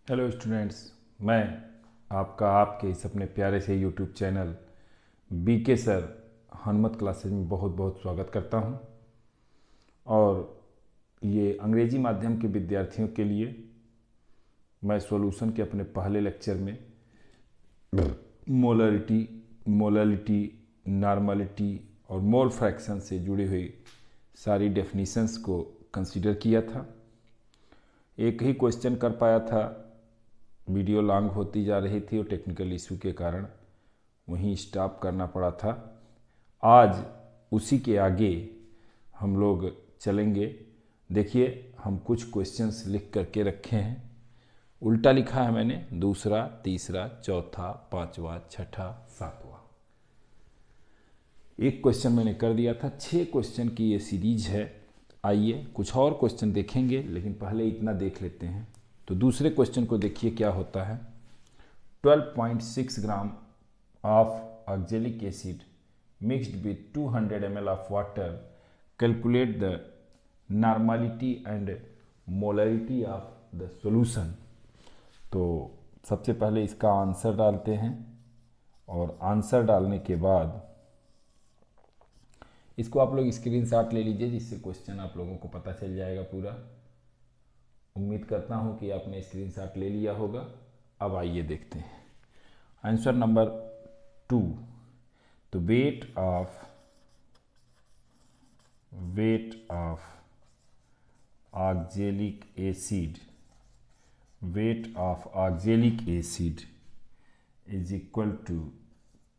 Hello students, मैं आपके इस अपने प्यारे से YouTube channel BK sir Hanumat classes में बहुत बहुत स्वागत करता हूं। और ये अंग्रेजी माध्यम के विद्यार्थियों के लिए मैं सॉल्यूशन के अपने पहले लेक्चर में मोलरिटी, नॉर्मलिटी और मोल फ्रैक्शन से जुड़ी हुई सारी डेफिनीशंस को कंसीडर किया था। एक ही क्वेश्चन कर पाया था, वीडियो लॉन्ग होती जा रही थी और टेक्निकल इशू के कारण वहीं स्टॉप करना पड़ा था। आज उसी के आगे हम लोग चलेंगे। देखिए, हम कुछ क्वेश्चंस लिख करके रखे हैं। उल्टा लिखा है मैंने, दूसरा, तीसरा, चौथा, पांचवा, छठा, सातवां। एक क्वेश्चन मैंने कर दिया था। 6 क्वेश्चन की ये सीरीज है। आइए कुछ और क्वेश्चन देखेंगे, लेकिन पहले इतना देख लेते हैं। तो दूसरे क्वेश्चन को देखिए क्या होता है। 12.6 gram of oxalic acid mixed with 200 ml of water, calculate the normality and molarity of the solution. तो सबसे पहले इसका आंसर डालते हैं और आंसर डालने के बाद इसको आप लोग स्क्रीनशॉट ले लीजिए, जिससे क्वेश्चन आप लोगों को पता चल जाएगा पूरा। उम्मीद करता हूं कि आपने स्क्रीनशॉट ले लिया होगा। अब आइए देखते हैं आंसर नंबर 2। तो weight of oxalic acid is equal to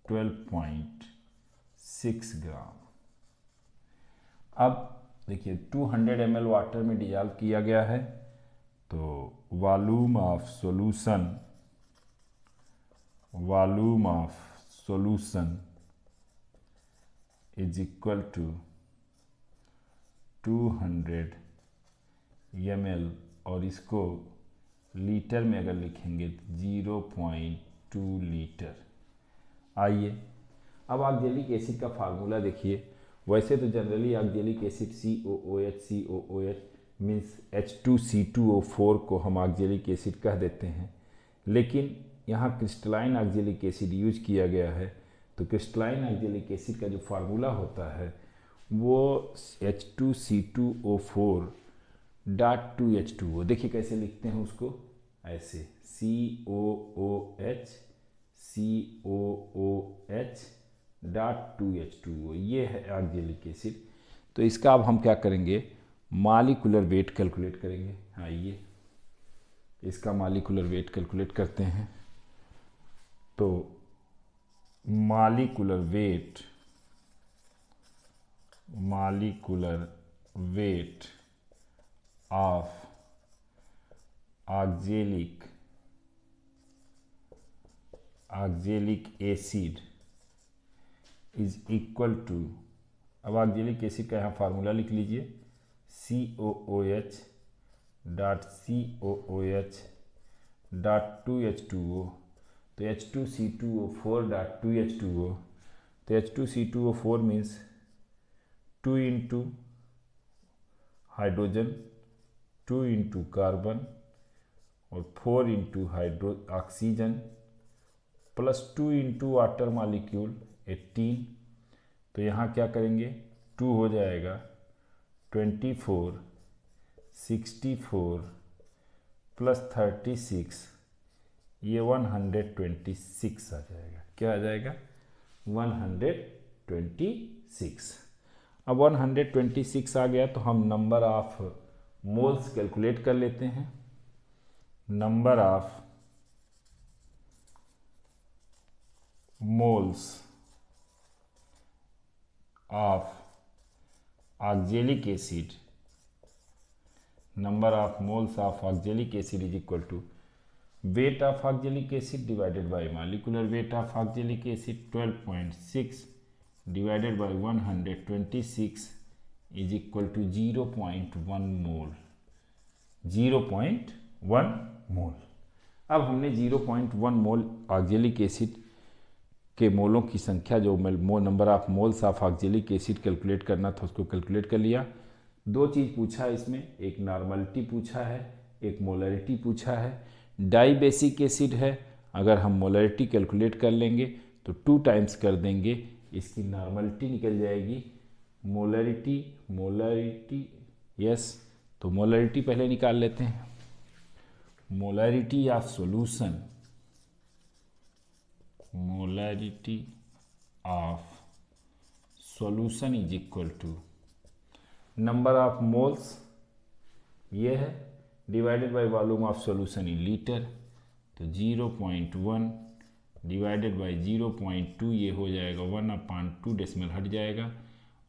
12.6 gram. अब देखिए 200 ml वाटर में डिजॉल्व किया गया है, तो volume of solution is equal to 200 ml, और इसको लीटर में अगर लिखेंगे तो 0.2 लीटर। आइए अब ऑक्जेलिक एसिड का फार्मूला देखिए। वैसे तो generally oxalic acid COOH means H2C2O4 को हम ऑक्जेलिक एसिड कह देते हैं, लेकिन यहाँ क्रिस्टलाइन ऑक्जेलिक एसिड यूज किया गया है। तो क्रिस्टलाइन ऑक्जेलिक एसिड का जो फार्मूला होता है वो H2C2O4 डॉट 2H2O। देखिए कैसे लिखते हैं उसको, ऐसे COOH डॉट 2H2O। ये है ऑक्जेलिक एसिड। तो इसका अब हम क्या करेंगे, मॉलिक्यूलर वेट कैलकुलेट करेंगे। आइए इसका मॉलिक्यूलर वेट कैलकुलेट करते हैं। तो molecular weight of oxalic acid is equal to, अब ऑक्जेलिक एसिड का यहाँ फार्मूला लिख लीजिए, COOH डॉट 2H2O। तो H2C2O4 डॉट 2H2O। तो H2C2O4 means 2 into hydrogen, 2 into carbon और 4 into oxygen plus 2 into water molecule 18। तो यहाँ क्या करेंगे, 2 हो जाएगा 24, 64 प्लस 36, ये 126 आ जाएगा। क्या आ जाएगा, 126। अब 126 आ गया तो हम नंबर ऑफ मोल्स कैलकुलेट कर लेते हैं। Number of moles of oxalic acid, number of moles of oxalic acid is equal to weight of oxalic acid divided by molecular weight of oxalic acid 12.6 divided by 126 is equal to 0.1 mole. 0.1 mole. अब हमने 0.1 मोल oxalic acid के मोलों की संख्या, जो number of moles of oxalic acid calculate करना था, उसको calculate कर लिया। 2 चीज़ पूछा है इसमें, एक नॉर्मलिटी पूछा है, एक मोलरिटी पूछा है। डाई बेसिक एसिड है, अगर हम मोलरिटी कैलकुलेट कर लेंगे तो 2 टाइम्स कर देंगे, इसकी नॉर्मलिटी निकल जाएगी। मोलरिटी यस, तो मोलरिटी पहले निकाल लेते हैं। Molarity of solution, molarity of solution is equal to number of moles ये है divided by volume of solution in litre, तो 0.1 डिवाइडेड बाय 0.2 ये हो जाएगा 1/2, डेसिमल हट जाएगा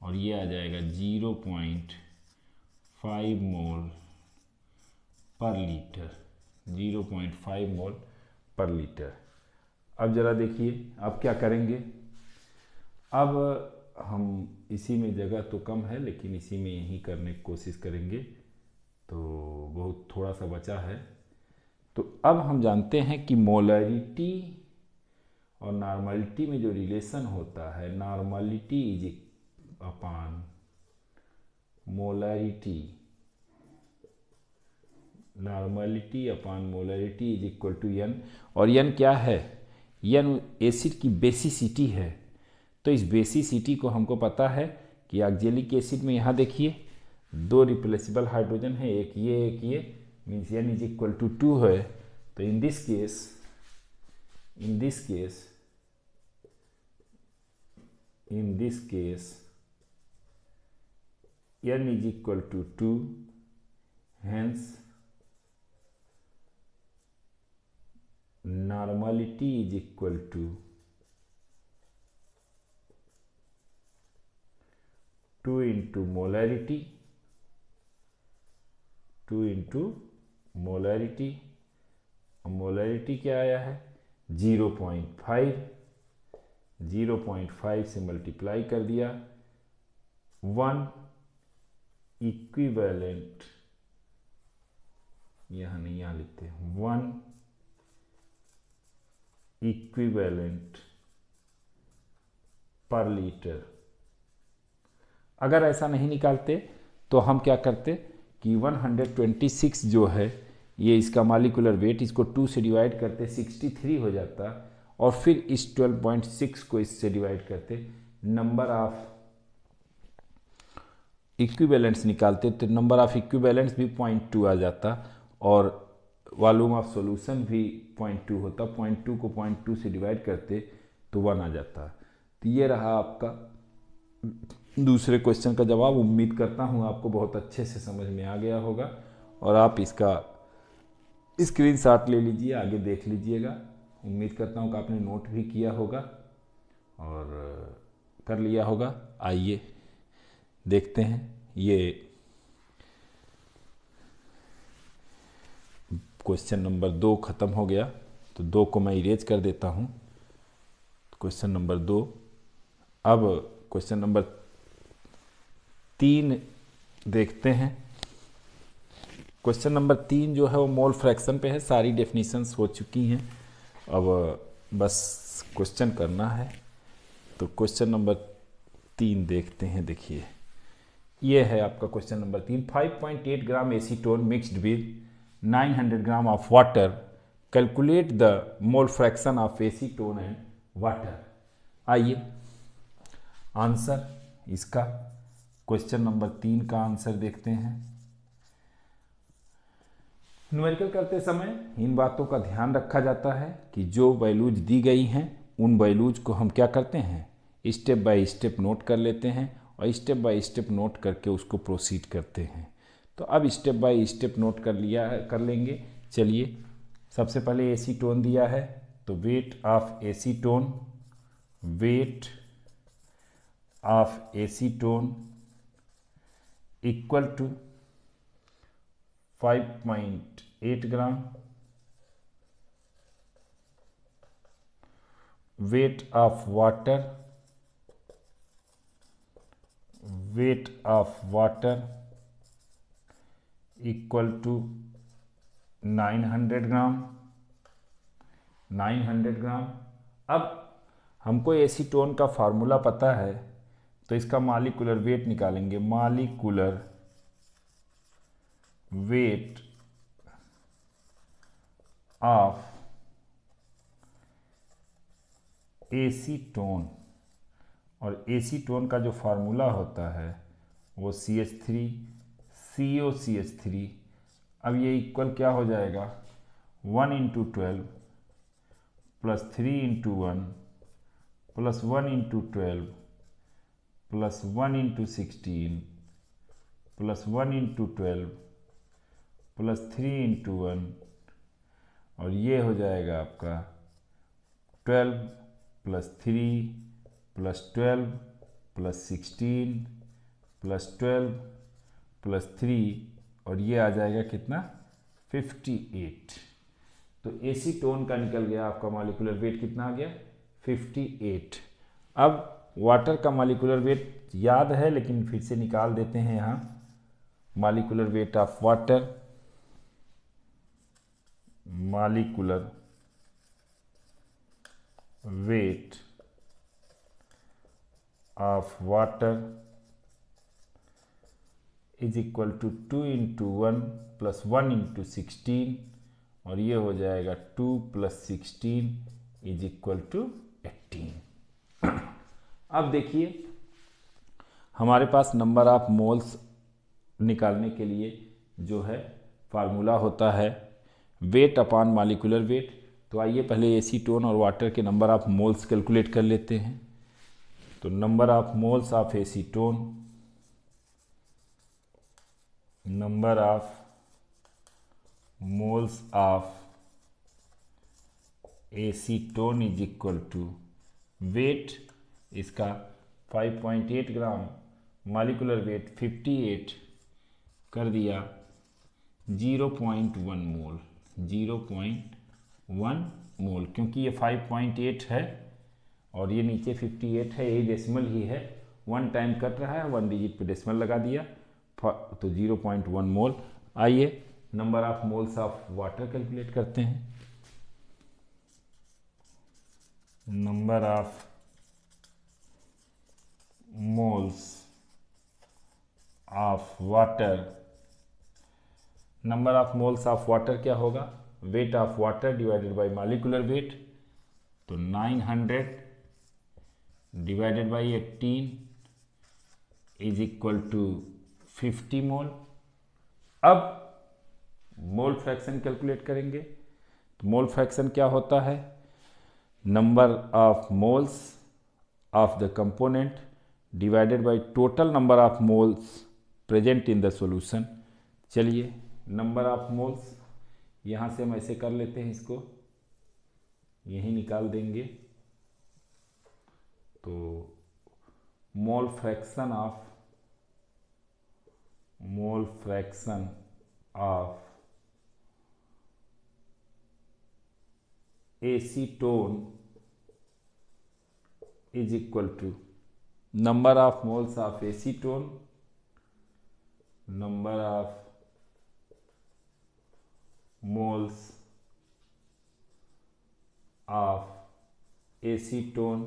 और ये आ जाएगा 0.5 मोल पर लीटर, 0.5 मोल पर लीटर। अब ज़रा देखिए अब क्या करेंगे। अब हम इसी में जगह तो कम है लेकिन इसी में यही करने की कोशिश करेंगे, तो बहुत थोड़ा सा बचा है। तो अब हम जानते हैं कि मोलरिटी और नॉर्मलिटी में जो रिलेशन होता है, normality is upon molarity, normality upon molarity is equal to n, और n क्या है, n एसिड की बेसिसिटी है। तो इस बेसिसिटी को हमको पता है कि ऑक्जेलिक एसिड में यहाँ देखिए 2 रिप्लेसेबल हाइड्रोजन है, एक ये, means n is equal to 2 है। तो in this case n is equal to 2, hence normality is equal to 2 into molarity, 2 into molarity, molarity क्या आया है 0.5, 0.5 से मल्टीप्लाई कर दिया, 1 इक्विवेलेंट, यहाँ नहीं, यहाँ लिखते हैं 1 इक्विवेलेंट पर लीटर। अगर ऐसा नहीं निकालते तो हम क्या करते कि 126 जो है ये इसका मॉलिक्यूलर वेट, इसको 2 से डिवाइड करते 63 हो जाता, और फिर इस 12.6 को इससे डिवाइड करते, नंबर ऑफ इक्विवेलेंट्स निकालते तो नंबर ऑफ इक्विवेलेंट्स भी 0.2 आ जाता और वॉल्यूम ऑफ सॉल्यूशन भी 0.2 होता। 0.2 को 0.2 से डिवाइड करते तो 1 आ जाता। तो ये रहा आपका दूसरे क्वेश्चन का जवाब। उम्मीद करता हूँ आपको बहुत अच्छे से समझ में आ गया होगा और आप इसका स्क्रीनशॉट ले लीजिए, आगे देख लीजिएगा। उम्मीद करता हूँ कि आपने नोट भी किया होगा और कर लिया होगा। आइए देखते हैं, ये क्वेश्चन नंबर 2 ख़त्म हो गया, तो 2 को मैं इरेज कर देता हूँ। Question number 2। अब क्वेश्चन नंबर 3 देखते हैं। क्वेश्चन नंबर 3 जो है वो मोल फ्रैक्शन पे है, सारी डेफिनेशंस हो चुकी हैं, अब बस क्वेश्चन करना है। तो क्वेश्चन नंबर 3 देखते हैं। देखिए ये है आपका question number 3। 5.8 gram acetone mixed with 900 gram of water, calculate the mole fraction of acetone and water. आइए आंसर इसका क्वेश्चन नंबर 3 का आंसर देखते हैं। न्यूमेरिकल करते समय इन बातों का ध्यान रखा जाता है कि जो वैल्यूज दी गई हैं उन वैल्यूज को हम क्या करते हैं, स्टेप बाय स्टेप नोट कर लेते हैं और स्टेप बाय स्टेप नोट करके उसको प्रोसीड करते हैं। तो अब स्टेप बाय स्टेप नोट कर लेंगे। चलिए, सबसे पहले एसीटोन दिया है तो weight of acetone, weight of acetone equal to 5.8 gram, weight of water, weight of water equal to 900 gram, 900 gram. अब हमको एसीटोन का फार्मूला पता है तो इसका मॉलिक्यूलर वेट निकालेंगे। मॉलिक्यूलर वेट ऑफ एसीटोन, और एसीटोन का जो फार्मूला होता है वो CH3 COCH3। अब ये इक्वल क्या हो जाएगा, 1 × 12 plus 3 × 1 plus 1 × 12 plus 1 × 16 plus 1 × 12 plus 3 × 1, और ये हो जाएगा आपका 12 plus 3 plus 12 plus 16 plus 12 plus 3, और ये आ जाएगा कितना, 58। तो एसीटोन का निकल गया आपका मॉलिक्यूलर वेट कितना आ गया, 58। अब वाटर का मॉलिक्यूलर वेट याद है लेकिन फिर से निकाल देते हैं यहाँ। Molecular weight of water, molecular weight of water is equal to 2 × 1 plus 1 × 16, और ये हो जाएगा 2 + 16 इज इक्वल टू 18। अब देखिए हमारे पास नंबर ऑफ मोल्स निकालने के लिए जो है फार्मूला होता है वेट अपॉन मॉलिक्यूलर वेट। तो आइए पहले एसीटोन और वाटर के नंबर ऑफ मोल्स कैलकुलेट कर लेते हैं। तो number of moles of acetone, number of moles of acetone is equal to weight इसका 5.8 ग्राम, मॉलिक्यूलर वेट 58 कर दिया 0.1 मोल, 0.1 मोल, क्योंकि ये 5.8 है और ये नीचे 58 है, यही डेसिमल ही है, 1 टाइम कट रहा है, 1 डिजिट पे डेसिमल लगा दिया, तो 0.1 मोल। आइए number of moles of water calculate करते हैं। Number of moles of water, number of moles of water क्या होगा, weight of water divided by molecular weight, तो 900 divided by 18 is equal to 50 mole. अब मोल फ्रैक्शन कैलकुलेट करेंगे। तो mole fraction क्या होता है, number of moles of the component divided by total number of moles present in the solution. चलिए number of moles यहाँ से हम ऐसे कर लेते हैं, इसको यही निकाल देंगे। तो mole fraction of acetone is equal to number of moles of acetone, number of moles of acetone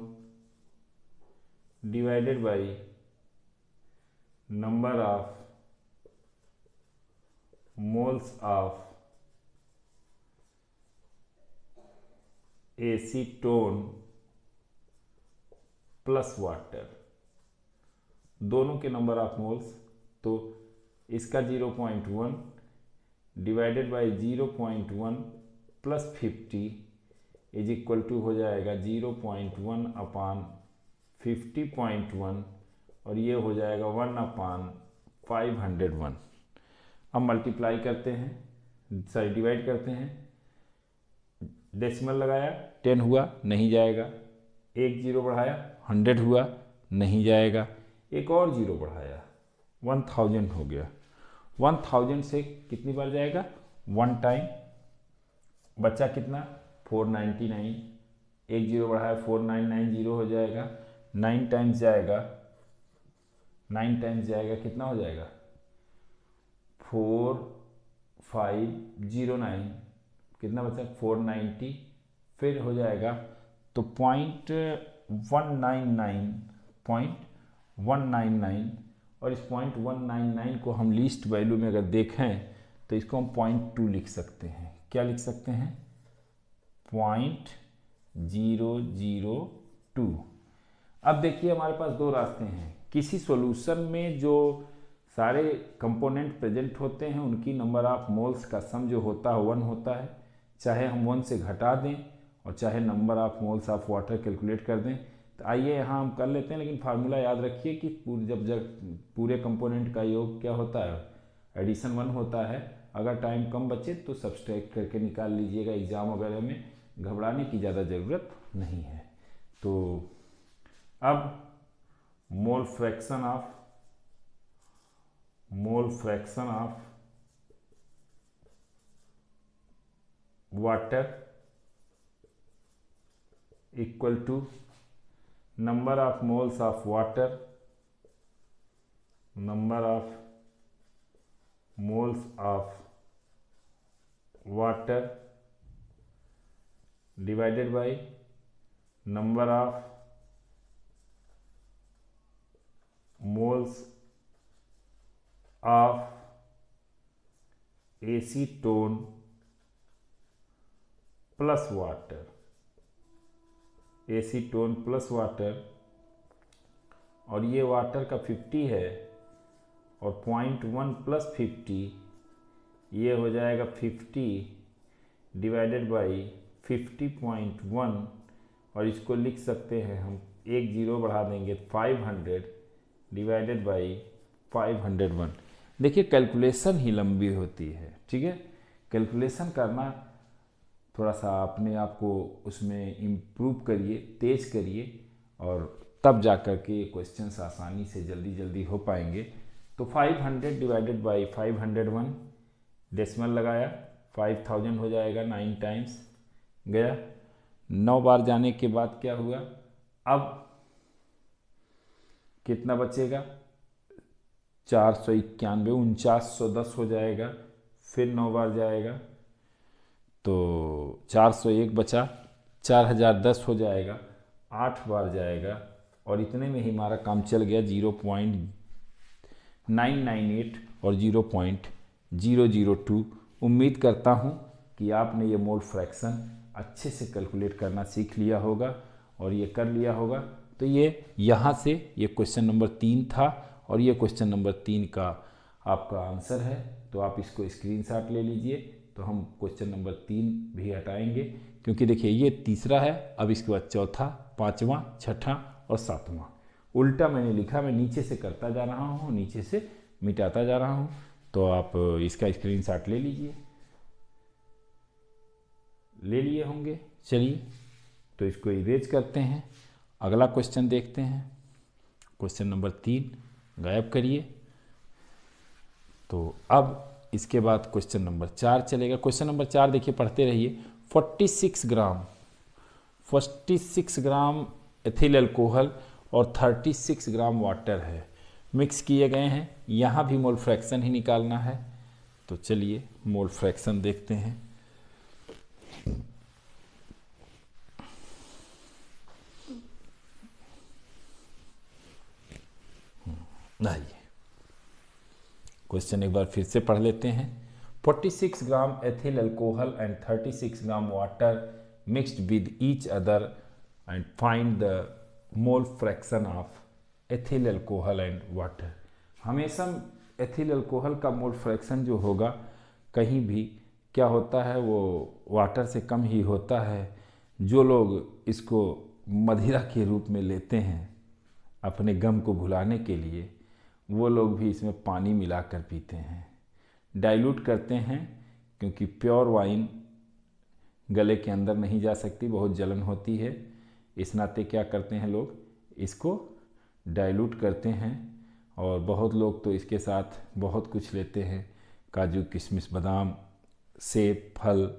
divided by number of moles of acetone plus water, दोनों के नंबर ऑफ मोल्स। तो इसका 0.1 divided by 0.1 plus 50 is equal to हो जाएगा 0.1 अपान 50.1, और ये हो जाएगा 1 अपान 501। अब मल्टीप्लाई करते हैं, सॉरी डिवाइड करते हैं, डेसिमल लगाया 10 हुआ, नहीं जाएगा, एक जीरो बढ़ाया 100 हुआ, नहीं जाएगा, एक और जीरो बढ़ाया 1000 हो गया। 1000 से कितनी बार जाएगा, 1 टाइम, बचा कितना 499, एक जीरो बढ़ाया 499 हो जाएगा, 9 टाइम्स जाएगा, 9 टाइम्स जाएगा, कितना हो जाएगा 4509, कितना बचा 490, फिर हो जाएगा तो 0.199 और इस 0.199 को हम लीस्ट वैल्यू में अगर देखें तो इसको हम 0.2 लिख सकते हैं। क्या लिख सकते हैं, 0.002। अब देखिए हमारे पास दो रास्ते हैं। किसी सॉल्यूशन में जो सारे कंपोनेंट प्रेजेंट होते हैं उनकी नंबर ऑफ मोल्स का सम जो होता है 1 होता है, चाहे हम 1 से घटा दें और चाहे number of moles of water calculate कर दें। तो आइए यहाँ हम कर लेते हैं, लेकिन फार्मूला याद रखिए कि जब पूरे कंपोनेंट का योग क्या होता है, एडिशन 1 होता है। अगर टाइम कम बचे तो सब्सट्रैक्ट करके निकाल लीजिएगा, एग्जाम वगैरह में घबराने की ज़्यादा ज़रूरत नहीं है। तो अब mole fraction of water equal to number of moles of water divided by number of moles of acetone plus water, और ये वाटर का 50 है और 0.1 प्लस 50 ये हो जाएगा 50 डिवाइडेड बाई 50.1, और इसको लिख सकते हैं हम, एक जीरो बढ़ा देंगे 500 डिवाइडेड बाई 501। देखिए कैलकुलेशन ही लंबी होती है, ठीक है। कैलकुलेशन करना थोड़ा सा अपने आप को उसमें इम्प्रूव करिए, तेज करिए, और तब जा कर के ये क्वेश्चंस आसानी से जल्दी हो पाएंगे। तो 500 डिवाइडेड बाई 501, डेसिमल लगाया 5000 हो जाएगा, 9 टाइम्स गया। 9 बार जाने के बाद क्या हुआ, अब कितना बचेगा, 491, 4910 हो जाएगा। फिर 9 बार जाएगा तो 401 बचा, 4010 हो जाएगा। 8 बार जाएगा और इतने में ही हमारा काम चल गया। 0.998 और 0.002। उम्मीद करता हूँ कि आपने ये मोल फ्रैक्शन अच्छे से कैलकुलेट करना सीख लिया होगा और ये कर लिया होगा। तो ये यहाँ से ये क्वेश्चन नंबर 3 था और ये क्वेश्चन नंबर 3 का आपका आंसर है। तो आप इसको स्क्रीनशॉट ले लीजिए। तो हम क्वेश्चन नंबर 3 भी हटाएंगे, क्योंकि देखिए ये तीसरा है, अब इसके बाद चौथा, पाँचवा, छठा और सातवां। उल्टा मैंने लिखा, मैं नीचे से करता जा रहा हूँ, नीचे से मिटाता जा रहा हूँ। तो आप इसका स्क्रीनशॉट ले लीजिए, ले लिए होंगे। चलिए तो इसको इरेज करते हैं, अगला क्वेश्चन देखते हैं। क्वेश्चन नंबर 3 गायब करिए। तो अब इसके बाद क्वेश्चन नंबर 4 चलेगा। क्वेश्चन नंबर 4 देखिए, पढ़ते रहिए। 46 ग्राम एथिल अल्कोहल और 36 ग्राम वाटर है, मिक्स किए गए हैं। यहाँ भी मोल फ्रैक्शन ही निकालना है। तो चलिए मोल फ्रैक्शन देखते हैं। आइए क्वेश्चन एक बार फिर से पढ़ लेते हैं। 46 gram ethyl alcohol and 36 gram water mixed with each other and find the mole fraction of ethyl alcohol and water. हमेशा एथिल अल्कोहल का मोल फ्रैक्शन जो होगा कहीं भी क्या होता है, वो वाटर से कम ही होता है। जो लोग इसको मदिरा के रूप में लेते हैं अपने गम को भुलाने के लिए, वो लोग भी इसमें पानी मिलाकर पीते हैं, डाइल्यूट करते हैं, क्योंकि प्योर वाइन गले के अंदर नहीं जा सकती, बहुत जलन होती है। इस नाते क्या करते हैं लोग, इसको डाइल्यूट करते हैं। और बहुत लोग तो इसके साथ बहुत कुछ लेते हैं, काजू, किशमिश, बादाम, सेब, फल।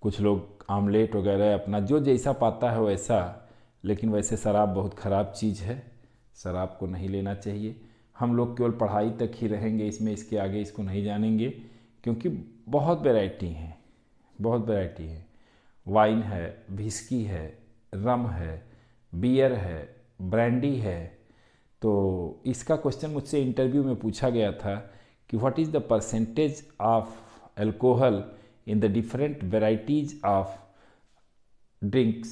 कुछ लोग आमलेट वगैरह, अपना जो जैसा पाता है वैसा। लेकिन वैसे शराब बहुत ख़राब चीज़ है, शराब को नहीं लेना चाहिए। हम लोग केवल पढ़ाई तक ही रहेंगे इसमें, इसके आगे इसको नहीं जानेंगे, क्योंकि बहुत वैरायटी है, बहुत वैरायटी है। वाइन है, विस्की है, रम है, बियर है, ब्रांडी है। तो इसका क्वेश्चन मुझसे इंटरव्यू में पूछा गया था कि what is the percentage of alcohol in the different varieties of drinks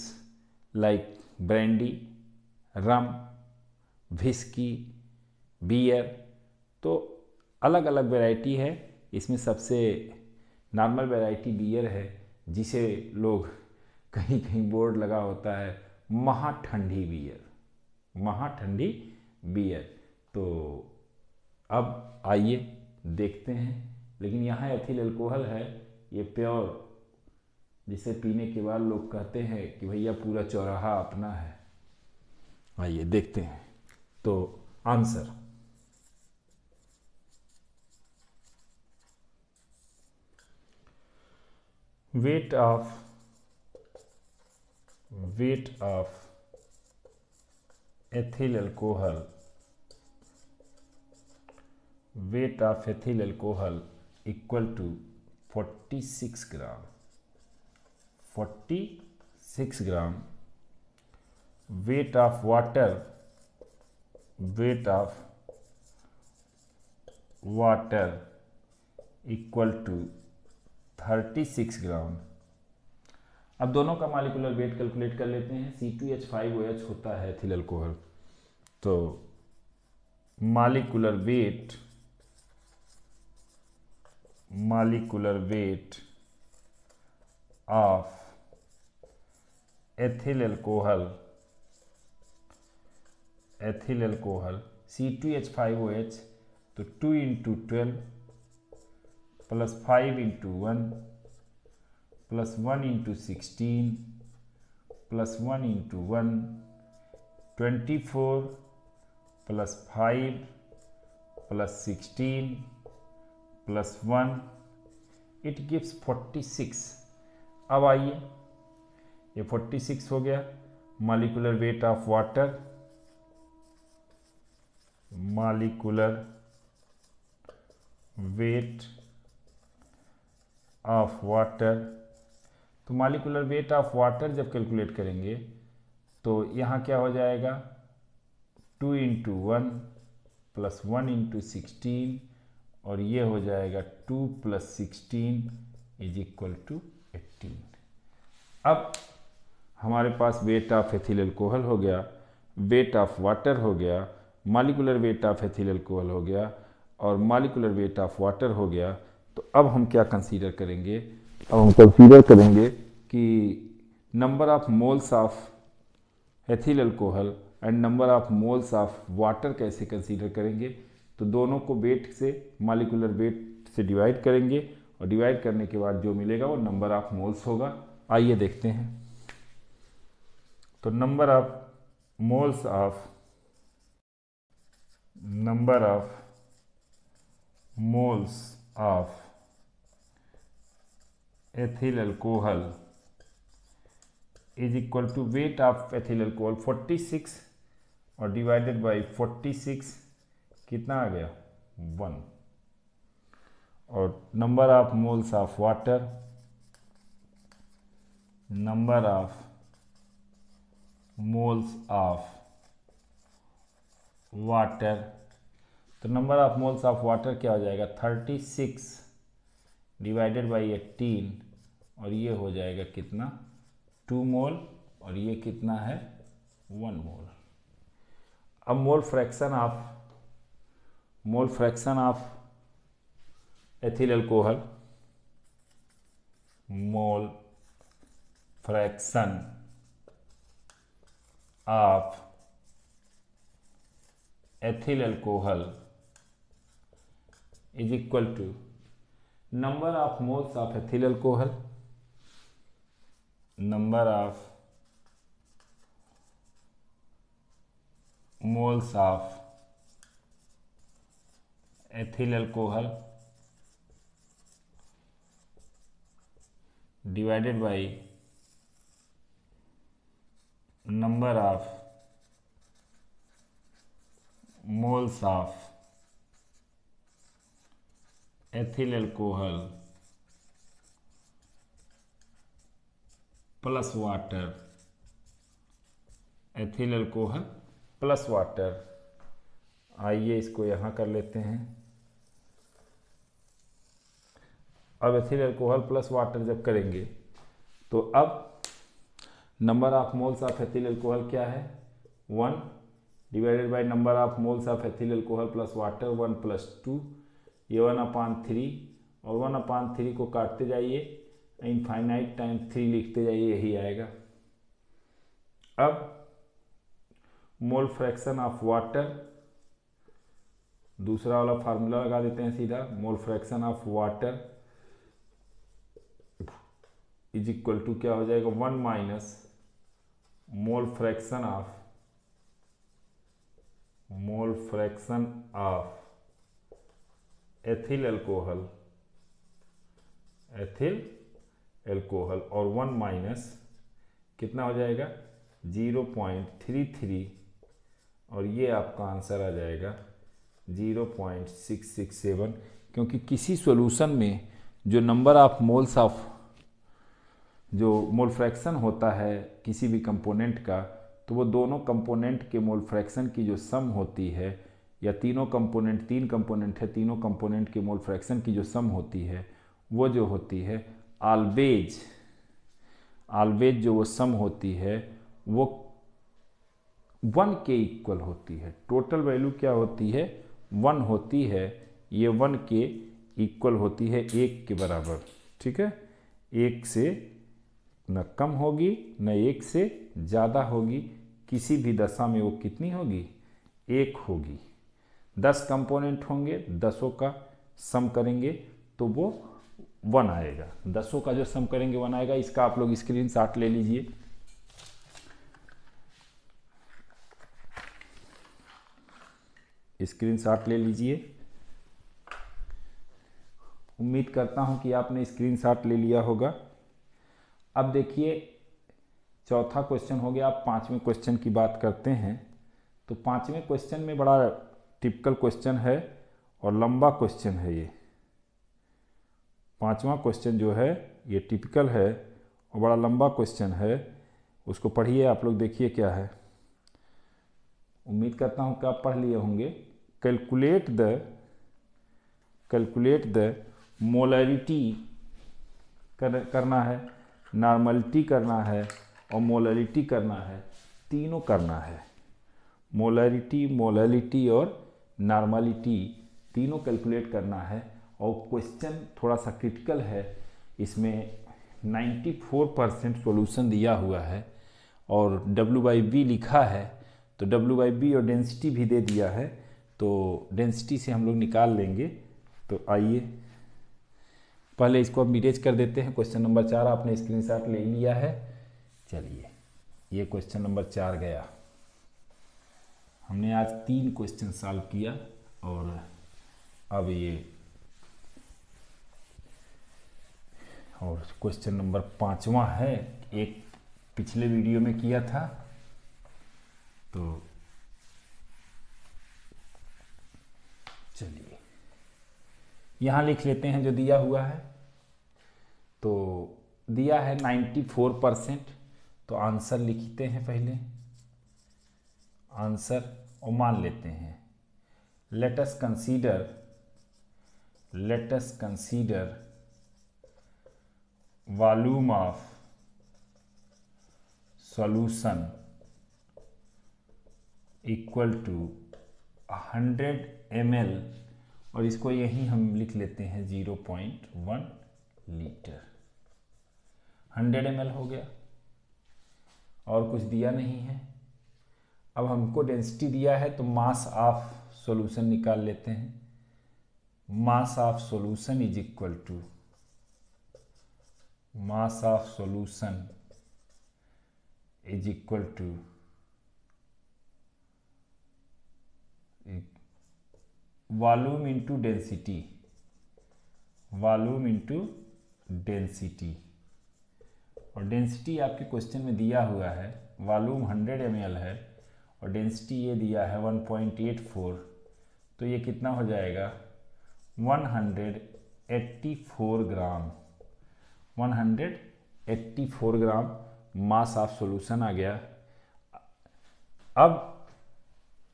like brandy, rum, whisky, beer. तो अलग अलग वैरायटी है। इसमें सबसे नॉर्मल वैरायटी बियर है, जिसे लोग कहीं कहीं बोर्ड लगा होता है महाठंडी बियर, महाठंडी बियर। तो अब आइए देखते हैं। लेकिन यहाँ एथिल अल्कोहल है, ये प्योर, जिसे पीने के बाद लोग कहते हैं कि भैया पूरा चौराहा अपना है। आइए देखते हैं। तो answer weight of ethyl alcohol, weight of ethyl alcohol equal to 46 gram, 46 gram। weight of water, weight of water equal to 36 ग्राम। अब दोनों का मॉलिक्यूलर वेट कैलकुलेट कर लेते हैं। C2H5OH होता है एथिल अल्कोहल। तो molecular weight of ethyl alcohol C2H5OH, तो 2 × 12 plus 5 × 1 plus 1 × 16 plus 1 × 1 24 plus 5 plus 16 plus 1 it gives 46। अब आइए, ये 46 हो गया। Molecular weight of water, molecular weight of water. तो मॉलिक्यूलर वेट ऑफ वाटर जब कैलकुलेट करेंगे तो यहाँ क्या हो जाएगा, 2 × 1 प्लस 1 × 16, और ये हो जाएगा 2 + 16 = 18। अब हमारे पास वेट ऑफ एथिल अल्कोहल हो गया, वेट ऑफ वाटर हो गया, molecular weight of ethyl alcohol हो गया, और मॉलिक्यूलर वेट ऑफ वाटर हो गया। तो अब हम क्या कंसीडर करेंगे, अब हम कंसीडर करेंगे कि number of moles of ethyl alcohol and number of moles of water कैसे कंसीडर करेंगे। तो दोनों को वेट से, मॉलिक्यूलर वेट से डिवाइड करेंगे, और डिवाइड करने के बाद जो मिलेगा वो नंबर ऑफ मोल्स होगा। आइए देखते हैं। तो number of moles of ethyl alcohol is equal to weight of ethyl alcohol 46 और डिवाइडेड बाय 46 कितना आ गया 1, और number of moles of water, number of moles of water, तो number of moles of water क्या हो जाएगा 36 डिवाइडेड बाई 18, और ये हो जाएगा कितना 2 मोल, और ये कितना है 1 मोल। अब mole fraction of ethyl alcohol, mole fraction of ethyl alcohol is equal to number of moles of ethyl alcohol, number of moles of ethyl alcohol divided by number of moles of ethyl alcohol plus water, ethyl alcohol plus water. आइए इसको यहाँ कर लेते हैं। अब ethyl alcohol plus water जब करेंगे तो अब number of moles of ethyl alcohol क्या है 1 divided by number of moles of ethyl alcohol plus water 1 + 2, ये 1/3 और 1/3 को काटते जाइए, इनफाइनाइट टाइम 3 लिखते जाइए, यही आएगा। अब मोल फ्रैक्शन ऑफ वाटर, दूसरा वाला फार्मूला लगा देते हैं सीधा, mole fraction of water is equal to क्या हो जाएगा 1 minus mole fraction of ethyl alcohol और 1 माइनस कितना हो जाएगा 0.33 और ये आपका आंसर आ जाएगा 0.667, क्योंकि किसी सॉल्यूशन में जो नंबर ऑफ मोल्स ऑफ जो मोल फ्रैक्शन होता है किसी भी कंपोनेंट का, तो वो दोनों कंपोनेंट के मोल फ्रैक्शन की जो सम होती है, या तीन कंपोनेंट है, तीनों कंपोनेंट के मोल फ्रैक्शन की जो सम होती है, वो जो होती है ऑलवेज जो वो सम होती है वो 1 के इक्वल होती है। टोटल वैल्यू क्या होती है 1 होती है, ये 1 के इक्वल होती है, 1 के बराबर, ठीक है। 1 से न कम होगी न 1 से ज़्यादा होगी, किसी भी दशा में वो कितनी होगी 1 होगी। 10 कंपोनेंट होंगे, 10 का सम करेंगे तो वो 1 आएगा, 10 का जो सम करेंगे 1 आएगा। इसका आप लोग स्क्रीनशॉट ले लीजिए। स्क्रीनशॉट ले लीजिए। उम्मीद करता हूं कि आपने स्क्रीनशॉट ले लिया होगा। अब देखिए चौथा क्वेश्चन हो गया, आप 5वें क्वेश्चन की बात करते हैं। तो 5वें क्वेश्चन में बड़ा टिपिकल क्वेश्चन है और लंबा क्वेश्चन है। ये 5वां क्वेश्चन जो है ये टिपिकल है और बड़ा लंबा क्वेश्चन है। उसको पढ़िए आप लोग, देखिए क्या है। उम्मीद करता हूं कि आप पढ़ लिए होंगे। कैलकुलेट द मोलरिटी करना है, नॉर्मलिटी करना है और मोलरिटी करना है, तीनों करना है। मोलरिटी और नॉर्मलिटी तीनों कैलकुलेट करना है। और क्वेश्चन थोड़ा सा क्रिटिकल है, इसमें 94% सॉल्यूशन दिया हुआ है और W/V लिखा है, तो W/V और डेंसिटी भी दे दिया है, तो डेंसिटी से हम लोग निकाल लेंगे। तो आइए पहले इसको अब इरेज कर देते हैं। क्वेश्चन नंबर 4 आपने स्क्रीनशॉट ले लिया है। चलिए ये क्वेश्चन नंबर 4 गया। हमने आज 3 क्वेश्चन सॉल्व किया और अब ये और क्वेश्चन नंबर 5वां है। एक पिछले वीडियो में किया था, तो चलिए यहाँ लिख लेते हैं जो दिया हुआ है। तो दिया है 94%, तो आंसर लिखते हैं पहले आंसर और मान लेते हैं। Let us consider volume of solution equal to 100 ml और इसको यहीं हम लिख लेते हैं 0.1 लीटर। 100 ml हो गया और कुछ दिया नहीं है। अब हमको डेंसिटी दिया है, तो मास ऑफ सॉल्यूशन निकाल लेते हैं। Mass of solution is equal to volume into density. और डेंसिटी आपके क्वेश्चन में दिया हुआ है, वॉल्यूम 100 ml है और डेंसिटी ये दिया है 1.84, तो ये कितना हो जाएगा 184 ग्राम। 184 ग्राम मास ऑफ सॉल्यूशन आ गया। अब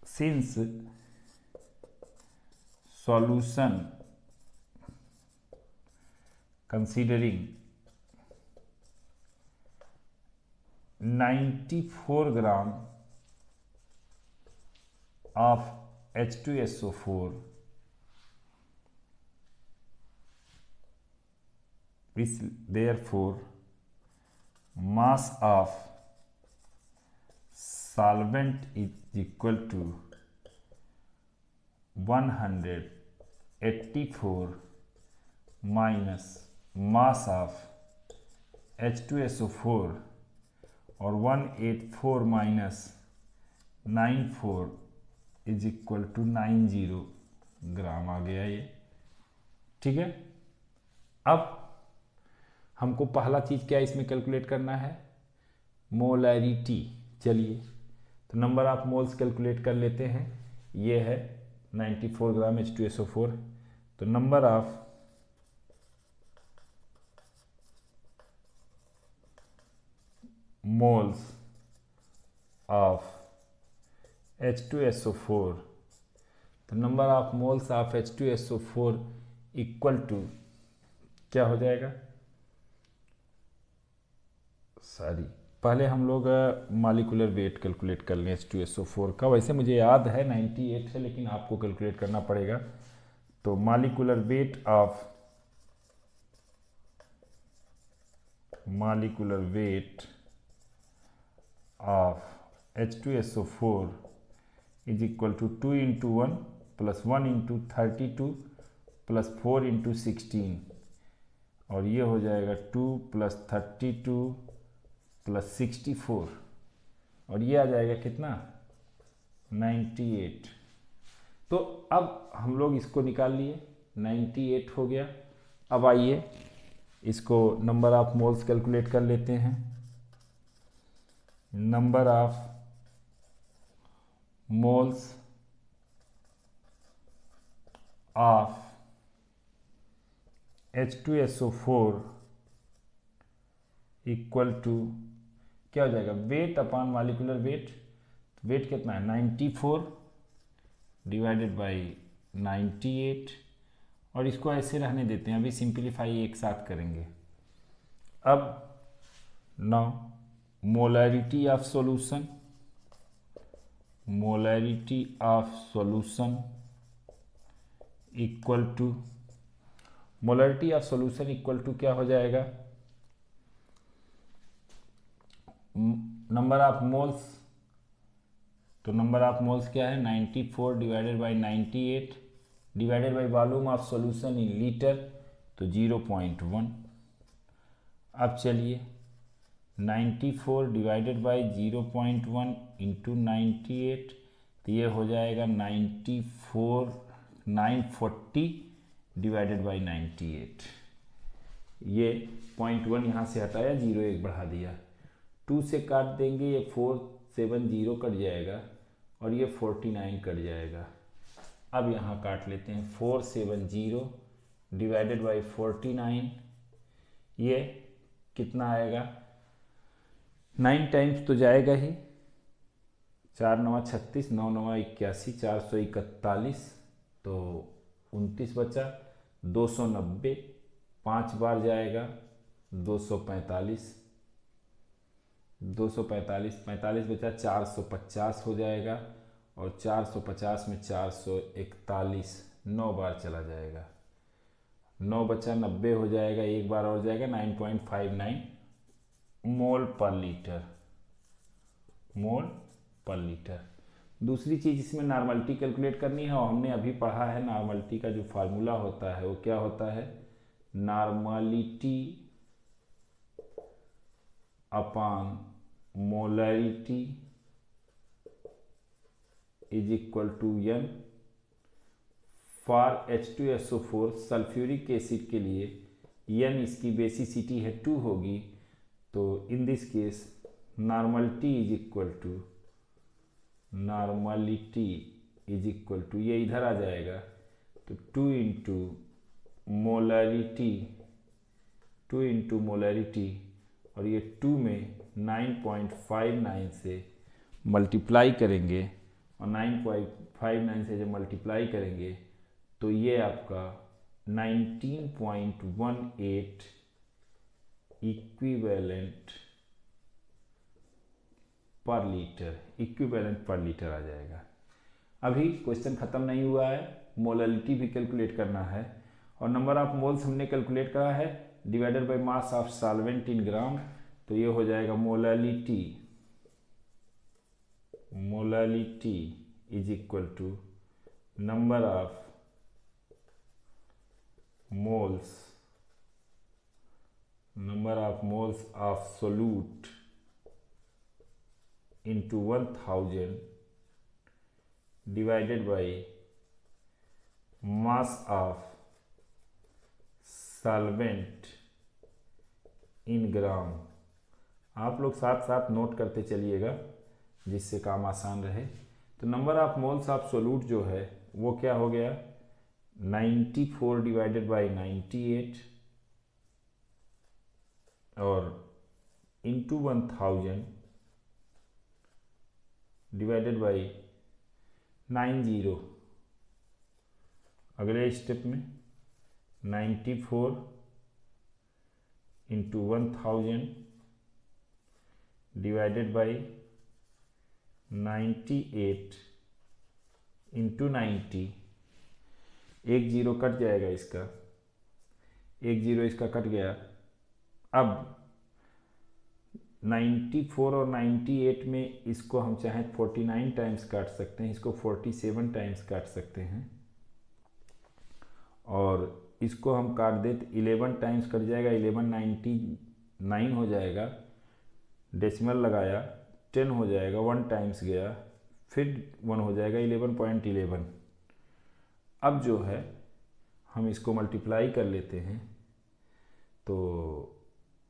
since solution considering 94 gram of H2SO4 is therefore mass of solvent is equal to 184 minus mass of H2SO4 और 184 माइनस 94 इज इक्वल टू 90 ग्राम आ गया ये। ठीक है, अब हमको पहला चीज़ क्या इसमें कैलकुलेट करना है, मोलैरिटी। चलिए तो नंबर ऑफ मोल्स कैलकुलेट कर लेते हैं। ये है 94 ग्राम H2SO4, तो number of moles of H2SO4, तो number of moles of H2SO4 equal to क्या हो जाएगा, पहले हम लोग मॉलिक्यूलर वेट कैलकुलेट कर लें H2SO4 का। वैसे मुझे याद है 98 है, लेकिन आपको कैलकुलेट करना पड़ेगा। तो molecular weight of H2SO4 is equal to 2 into 1 plus 1 into 32 plus 4 into 16, और ये हो जाएगा 2 प्लस 32 प्लस 64, और ये आ जाएगा कितना 98। तो अब हम लोग इसको निकाल लिए, 98 हो गया। अब आइए इसको नंबर ऑफ मोल्स कैलकुलेट कर लेते हैं। Number of moles of H2SO4 equal to क्या हो जाएगा, weight upon molecular weight. Weight कितना है 94 डिवाइडेड बाई 98, और इसको ऐसे रहने देते हैं, अभी सिंपलीफाई एक साथ करेंगे। अब now molarity of solution, molarity of solution equal to, molarity of solution equal to क्या हो जाएगा, नंबर ऑफ मोल्स। तो नंबर ऑफ मोल्स क्या है 94 divided by 98 divided by volume of solution in litre, तो 0.1। अब चलिए 94 डिवाइडेड बाई 0.1 इंटू 98, तो ये हो जाएगा 940 डिवाइडेड बाई 98। ये 0.1 यहाँ से हटाया, 0 एक बढ़ा दिया, 2 से काट देंगे, ये 470 कट जाएगा, और ये 49 कट जाएगा। अब यहाँ काट लेते हैं 470 डिवाइडेड बाई 49, ये कितना आएगा, 9 टाइम्स तो जाएगा ही, 4 9 36, 9 9 81, 441, तो 29 बचा, 290, 5 बार जाएगा 245, 45 बचा, 450 हो जाएगा, और 450 में 441, 9 बार चला जाएगा, 9 बचा, 90 हो जाएगा, एक बार और जाएगा, 9.59 मोल पर लीटर, मोल पर लीटर। दूसरी चीज़ इसमें नॉर्मलिटी कैलकुलेट करनी है, और हमने अभी पढ़ा है नॉर्मलिटी का जो फार्मूला होता है वो क्या होता है, normality upon molarity is equal to n। For H2SO4 sulphuric acid के लिए n इसकी बेसिसिटी है 2 होगी, तो in this case normality is equal to ये इधर आ जाएगा, तो 2 इंटू मोलैरिटी, और ये 2 में 9.59 से मल्टीप्लाई करेंगे, और 9.59 से जब मल्टीप्लाई करेंगे तो ये आपका 19.18 equivalent per litre, equivalent per litre आ जाएगा। अभी क्वेश्चन ख़त्म नहीं हुआ है, मोलैलिटी भी कैलकुलेट करना है और नंबर ऑफ मोल्स हमने कैलकुलेट करा है divided by mass of solvent in gram, तो ये हो जाएगा molality is equal to number of moles of solute into 1000 divided by mass of solvent in gram. आप लोग साथ साथ नोट करते चलिएगा जिससे काम आसान रहे। तो number of moles of solute जो है वो क्या हो गया 94 डिवाइडेड बाई 98 और इंटू 1000 डिवाइडेड बाई 90। अगले स्टेप में 94 इंटू 1000 डिवाइडेड बाई 98 इंटू 90। एक जीरो कट जाएगा इसका, एक जीरो इसका कट गया। अब 94 और 98 में इसको हम चाहें 49 टाइम्स काट सकते हैं, इसको 47 टाइम्स काट सकते हैं और इसको हम काट दे तो 11 टाइम्स कट जाएगा, 1199 हो जाएगा। डेसिमल लगाया 10 हो जाएगा, 1 टाइम्स गया फिर 1 हो जाएगा 11.11। अब जो है हम इसको मल्टीप्लाई कर लेते हैं तो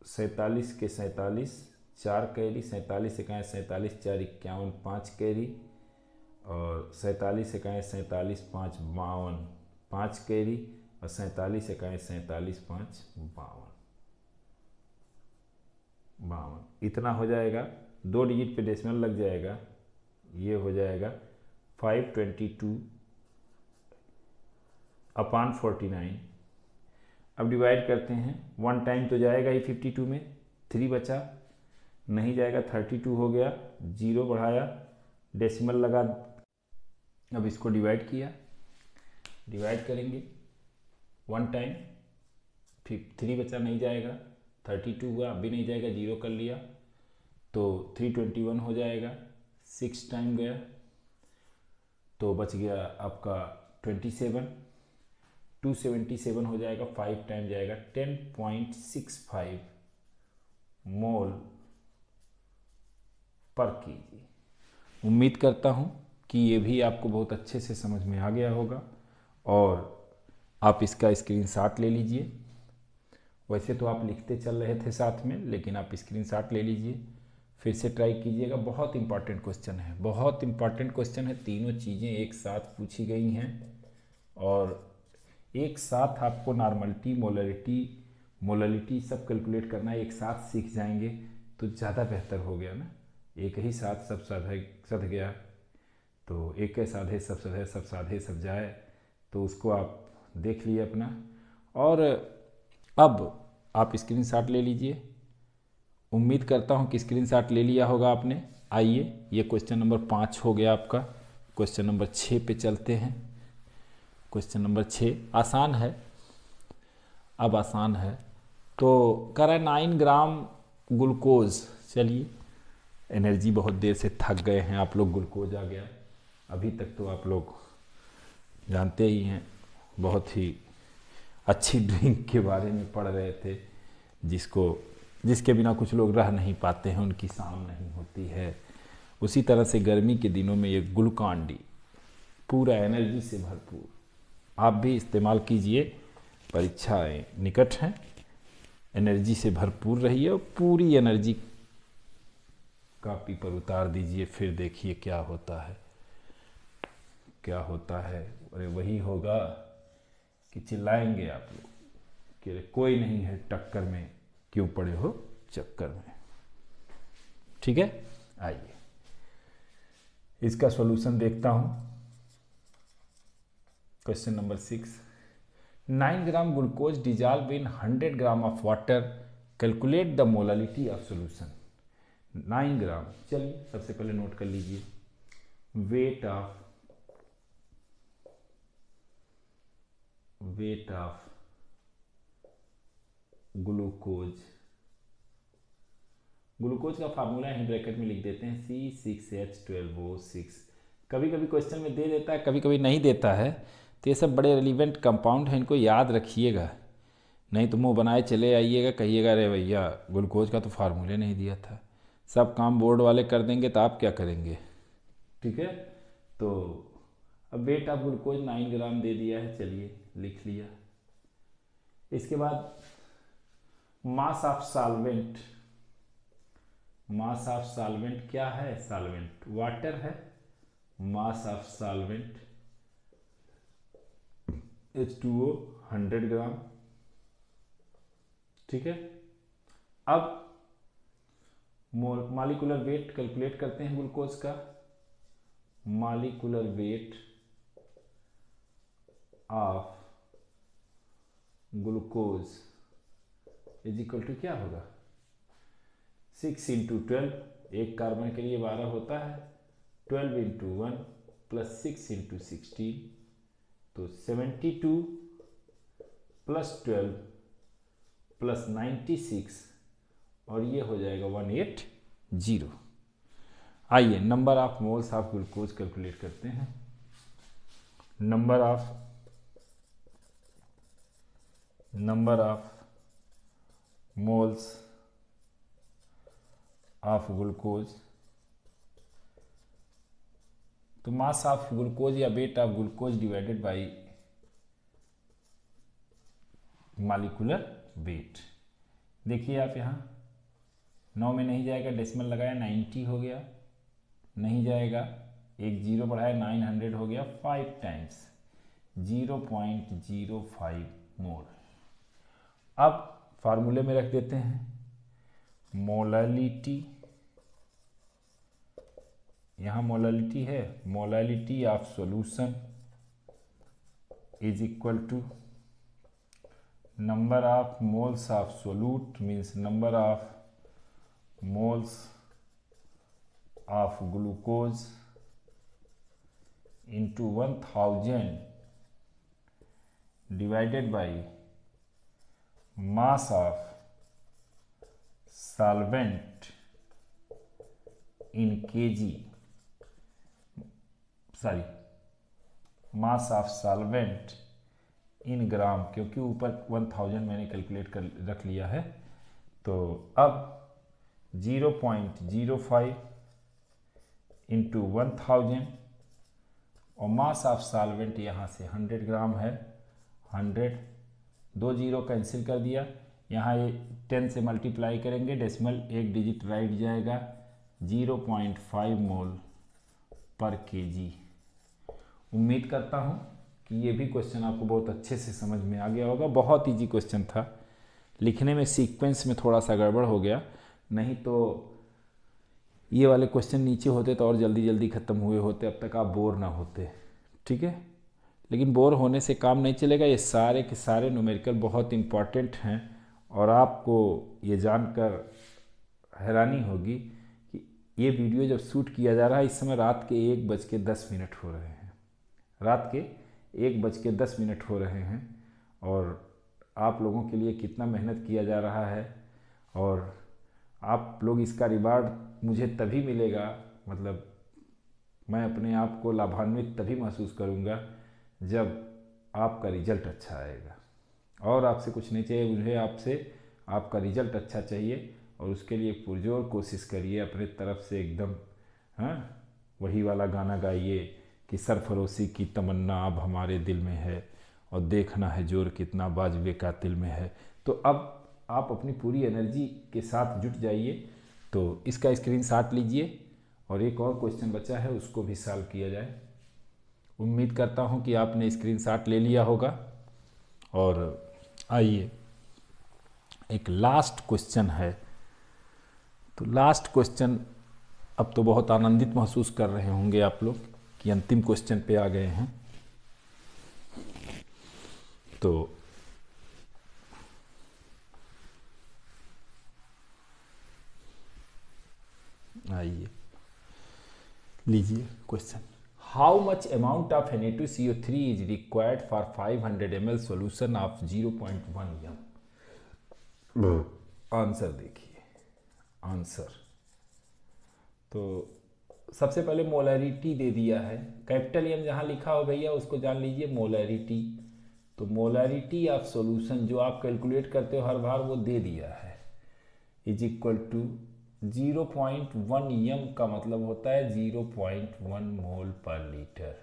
47 के 47 4 कैरी, 47 से कहें 47 4 51 5 कैरी और 47 से कहें 47 5 52 5 कैरी और 47 से कहें 47 5 52। इतना हो जाएगा, 2 डिजिट पे डेसिमल लग जाएगा, ये हो जाएगा 522/49। अब डिवाइड करते हैं, 1 टाइम तो जाएगा ही 52 में, 3 बचा, नहीं जाएगा 32 हो गया, 0 बढ़ाया, डेसिमल लगा। अब इसको डिवाइड किया, डिवाइड करेंगे 1 टाइम, फिर 3 बचा, नहीं जाएगा, 32 हुआ, अभी नहीं जाएगा, 0 कर लिया तो 321 हो जाएगा। 6 टाइम गया तो बच गया आपका 27, 277 हो जाएगा, 5 टाइम जाएगा, 10.65 मोल पर केजी। उम्मीद करता हूँ कि ये भी आपको बहुत अच्छे से समझ में आ गया होगा और आप इसका स्क्रीनशॉट ले लीजिए। वैसे तो आप लिखते चल रहे थे साथ में, लेकिन आप स्क्रीनशॉट ले लीजिए, फिर से ट्राई कीजिएगा। बहुत इंपॉर्टेंट क्वेश्चन है, बहुत इंपॉर्टेंट क्वेश्चन है। तीनों चीज़ें एक साथ पूछी गई हैं और एक साथ आपको नॉर्मलिटी, मोलैलिटी सब कैलकुलेट करना एक साथ सीख जाएंगे तो ज़्यादा बेहतर हो गया ना। एक ही साथ सब सध गया तो एक के साधे सब सधे, सब साधे सब जाए, तो उसको आप देख लिए अपना। और अब आप स्क्रीनशॉट ले लीजिए। उम्मीद करता हूँ कि स्क्रीनशॉट ले लिया होगा आपने। आइए, ये क्वेश्चन नंबर 5 हो गया आपका। क्वेश्चन नंबर 6 पे चलते हैं। क्वेश्चन नंबर 6 आसान है, अब आसान है। तो कह रहा है 9 ग्राम ग्लूकोज। चलिए, एनर्जी बहुत देर से थक गए हैं आप लोग, ग्लूकोज आ गया। अभी तक तो आप लोग जानते ही हैं, बहुत ही अच्छी ड्रिंक के बारे में पढ़ रहे थे, जिसके बिना कुछ लोग रह नहीं पाते हैं, उनकी शाम नहीं होती है। उसी तरह से गर्मी के दिनों में ये ग्लूकॉन डी पूरा एनर्जी से भरपूर, आप भी इस्तेमाल कीजिए। परीक्षाएं निकट हैं, एनर्जी से भरपूर रहिए और पूरी एनर्जी कॉपी पर उतार दीजिए, फिर देखिए क्या होता है, क्या होता है। अरे वही होगा कि चिल्लाएंगे आप लोग कि कोई नहीं है टक्कर में, क्यों पड़े हो चक्कर में। ठीक है, आइए इसका सॉल्यूशन देखता हूं। Question number 6, 9 gram glucose dissolve in 100 gram of water, calculate the molality of solution. 9 ग्राम। चलिए सबसे पहले नोट कर लीजिए, वेट ऑफ ग्लूकोज। ग्लूकोज का फार्मूला यहीं ब्रैकेट में लिख देते हैं, C6H12O6। कभी कभी क्वेश्चन में दे देता है, कभी कभी नहीं देता है, तो ये सब बड़े रिलीवेंट कंपाउंड हैं, इनको याद रखिएगा, नहीं तो मुंह बनाए चले आइएगा, कहिएगा अरे भैया ग्लूकोज का तो फार्मूले नहीं दिया था। सब काम बोर्ड वाले कर देंगे तो आप क्या करेंगे, ठीक है। तो अब वेट ऑफ ग्लूकोज 9 ग्राम दे दिया है, चलिए लिख लिया। इसके बाद मास of solvent. Mass of solvent क्या है, सॉल्वेंट वाटर है। मास ऑफ सॉल्वेंट H2O 100 ग्राम, ठीक है। अब मॉलिक्यूलर वेट कैलकुलेट करते हैं ग्लूकोज का। Molecular weight of glucose is equal to क्या होगा, 6 × 12, एक कार्बन के लिए 12 होता है, 12 × 1 + 6 × 16, तो 72 + 12 + 96, और ये हो जाएगा 180। आइए number of moles of glucose calculate करते हैं। Number of moles of glucose, तो मास ऑफ ग्लूकोज या wait of glucose divided by molecular wait. देखिए आप यहाँ 9 में नहीं जाएगा, डेसिमल लगाया 90 हो गया, नहीं जाएगा, एक जीरो बढ़ाया 900 हो गया, 5 टाइम्स 0.05 मोल। अब फार्मूले में रख देते हैं, मोलालिटी, यहाँ मोलालिटी है, molality of solution is equal to number of moles of solute, means number of moles of glucose into 1000 divided by mass of solvent in kg, sorry mass of solvent in gram, क्योंकि ऊपर 1000 मैंने calculate कर रख लिया है। तो अब 0.05 into 1000, और मास ऑफ सॉल्वेंट यहाँ से 100 ग्राम है, 100, 2 जीरो कैंसिल कर दिया, यहाँ ये 10 से मल्टीप्लाई करेंगे, डेसिमल एक डिजिट राइट जाएगा, 0.5 मोल पर केजी। उम्मीद करता हूँ कि ये भी क्वेश्चन आपको बहुत अच्छे से समझ में आ गया होगा। बहुत इजी क्वेश्चन था, लिखने में सीक्वेंस में थोड़ा सा गड़बड़ हो गया, नहीं तो ये वाले क्वेश्चन नीचे होते तो और जल्दी जल्दी ख़त्म हुए होते, अब तक आप बोर ना होते, ठीक है। लेकिन बोर होने से काम नहीं चलेगा, ये सारे के सारे न्यूमेरिकल बहुत इम्पॉर्टेंट हैं, और आपको ये जानकर हैरानी होगी कि ये वीडियो जब शूट किया जा रहा है इस समय रात के 1:10 हो रहे हैं, रात के 1:10 हो रहे हैं, और आप लोगों के लिए कितना मेहनत किया जा रहा है, और आप लोग इसका रिवार्ड मुझे तभी मिलेगा, मतलब मैं अपने आप को लाभान्वित तभी महसूस करूँगा जब आपका रिजल्ट अच्छा आएगा। और आपसे कुछ नहीं चाहिए, मुझे आपसे आपका रिजल्ट अच्छा चाहिए, और उसके लिए पुरजोर कोशिश करिए अपने तरफ से एकदम। हाँ, वही वाला गाना गाइए कि सरफरोशी की तमन्ना अब हमारे दिल में है, और देखना है जोर कितना बाजवे कातिल में है। तो अब आप अपनी पूरी एनर्जी के साथ जुट जाइए। तो इसका स्क्रीनशॉट लीजिए, और एक और क्वेश्चन बचा है उसको भी सॉल्व किया जाए। उम्मीद करता हूँ कि आपने स्क्रीनशॉट ले लिया होगा। और आइए एक लास्ट क्वेश्चन है, तो लास्ट क्वेश्चन, अब तो बहुत आनंदित महसूस कर रहे होंगे आप लोग कि अंतिम क्वेश्चन पे आ गए हैं। तो आइए लीजिए question. How much amount of Na2CO3 is required for 500 ml solution of 0.1 m। Answer देखिए, आंसर तो सबसे पहले मोलैरिटी दे दिया है, कैपिटल एम जहाँ लिखा हो भैया उसको जान लीजिए मोलैरिटी। तो मोलैरिटी ऑफ सॉल्यूशन जो आप कैलकुलेट करते हो हर बार वो दे दिया है, इज इक्वल टू 0.1 m का मतलब होता है 0.1 मोल पर लीटर,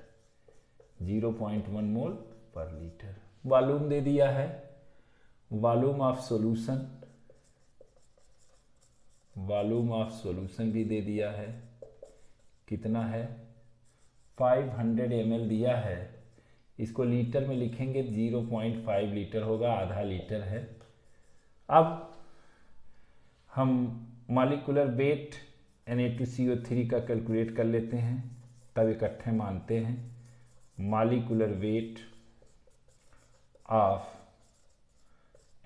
0.1 मोल पर लीटर। वॉल्यूम दे दिया है, volume of solution, volume of solution भी दे दिया है, कितना है 500 ml दिया है, इसको लीटर में लिखेंगे 0.5 लीटर होगा, आधा लीटर है। अब हम मॉलिक्यूलर वेट Na2CO3 का कैलकुलेट कर लेते हैं, तब इकट्ठे मानते हैं। Molecular weight of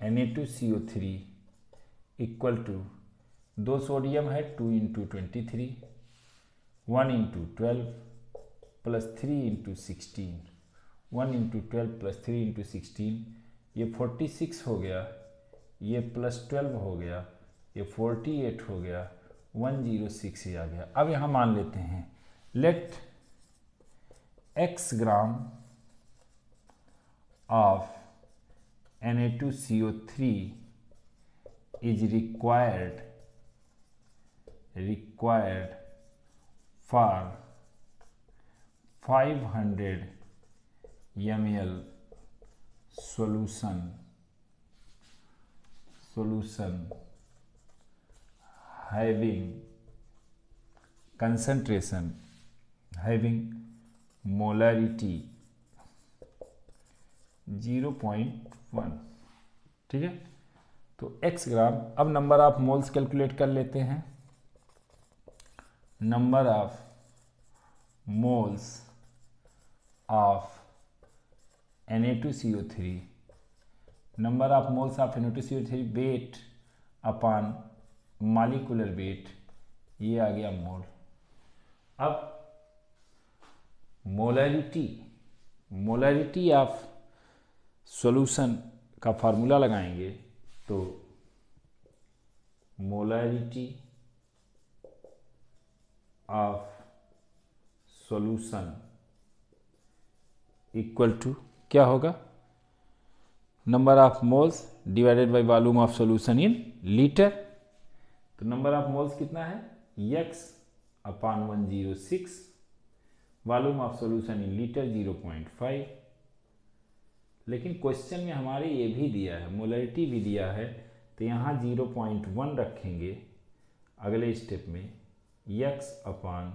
Na2CO3 equal to 2 sodium है 2 × 23, 1 × 12 प्लस 3 × 16, 1 × 12 प्लस 3 × 16, ये 46 हो गया, ये प्लस 12 हो गया, ये 48 हो गया, 106 ही आ गया। अब यहाँ मान लेते हैं let x gram of Na2CO3 is required for 500 ml solution having concentration, having molarity 0.1, ठीक है। तो x ग्राम, अब नंबर ऑफ मोल्स कैलकुलेट कर लेते हैं। Number of moles of Na2CO3, number of moles of Na2CO3 weight upon molecular weight, ये आ गया मोल। अब मोलैरिटी ऑफ सॉल्यूशन का फार्मूला लगाएंगे, तो molarity of solution equal to क्या होगा, number of moles divided by volume of solution in litre. तो नंबर ऑफ मोल्स कितना है x upon 106, volume of solution in litre 0.5। लेकिन क्वेश्चन में हमारे ये भी दिया है, मोलैरिटी भी दिया है, तो यहाँ 0.1 रखेंगे अगले स्टेप में, x अपॉन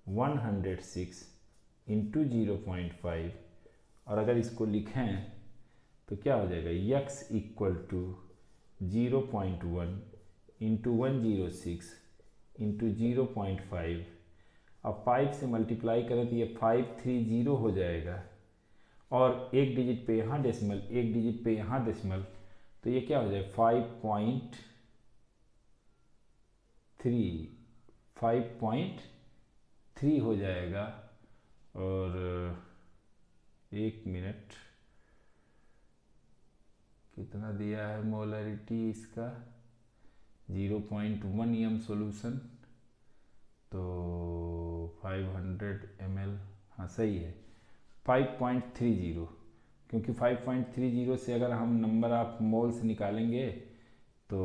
106 इंटू 0.5, और अगर इसको लिखें तो क्या हो जाएगा x equal to 0.1 into 106 into 0.5। अब 5 से मल्टीप्लाई करें तो ये 530 हो जाएगा, और एक डिजिट पे यहाँ डेसिमल, एक डिजिट पे यहाँ डेसिमल, तो ये क्या हो जाएगा 5.3 हो जाएगा। और एक मिनट, कितना दिया है मोलैरिटी इसका 0.1 m सॉल्यूशन, तो 500 ml, हाँ सही है 5.30, क्योंकि 5.30 से अगर हम नंबर ऑफ मोल्स निकालेंगे तो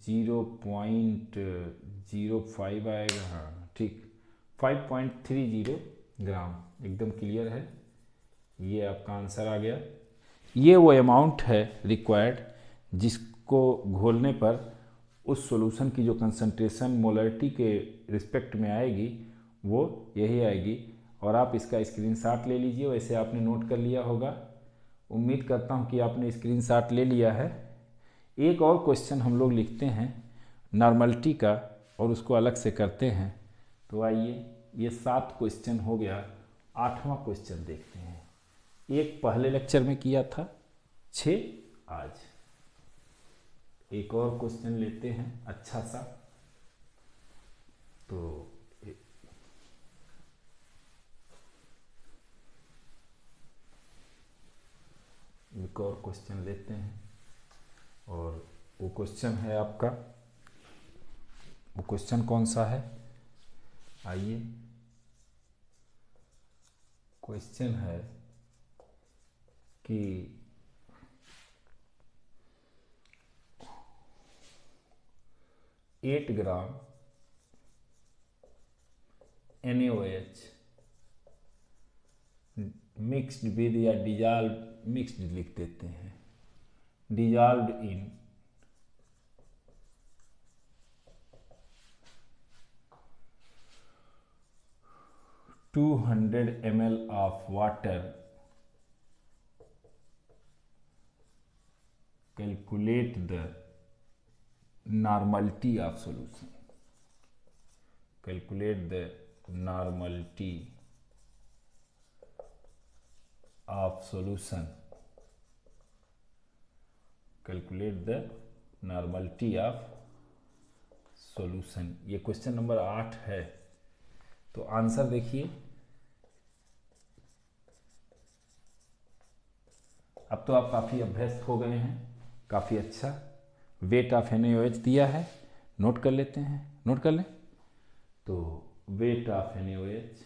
0.05 आएगा, हाँ ठीक 5.30 ग्राम, एकदम क्लियर है, ये आपका आंसर आ गया। ये वो अमाउंट है रिक्वायर्ड जिसको घोलने पर उस सॉल्यूशन की जो कंसंट्रेशन मोलैरिटी के रिस्पेक्ट में आएगी वो यही आएगी। और आप इसका स्क्रीनशॉट ले लीजिए, वैसे आपने नोट कर लिया होगा, उम्मीद करता हूँ कि आपने स्क्रीनशॉट ले लिया है। एक और क्वेश्चन हम लोग लिखते हैं नॉर्मलिटी का और उसको अलग से करते हैं। तो आइए, ये 7 क्वेश्चन हो गया, 8वां क्वेश्चन देखते हैं। एक पहले लेक्चर में किया था, 6 आज। एक और क्वेश्चन लेते हैं अच्छा सा। तो एक और क्वेश्चन लेते हैं, और वो क्वेश्चन है आपका, वो क्वेश्चन कौन सा है, आइए। क्वेश्चन है कि 8 ग्राम NaOH मिक्स्ड विद, या डिजॉल्व, मिक्स्ड लिख देते हैं, dissolved in 200 ml of water, calculate the normality of solution, calculate the normality of solution, calculate the normality of solution। ये क्वेश्चन नंबर 8 है। तो आंसर देखिए, अब तो आप काफ़ी अभ्यस्त हो गए हैं, काफ़ी अच्छा। वेट ऑफ NaOH दिया है, नोट कर लेते हैं, नोट कर लें। तो weight of NaOH,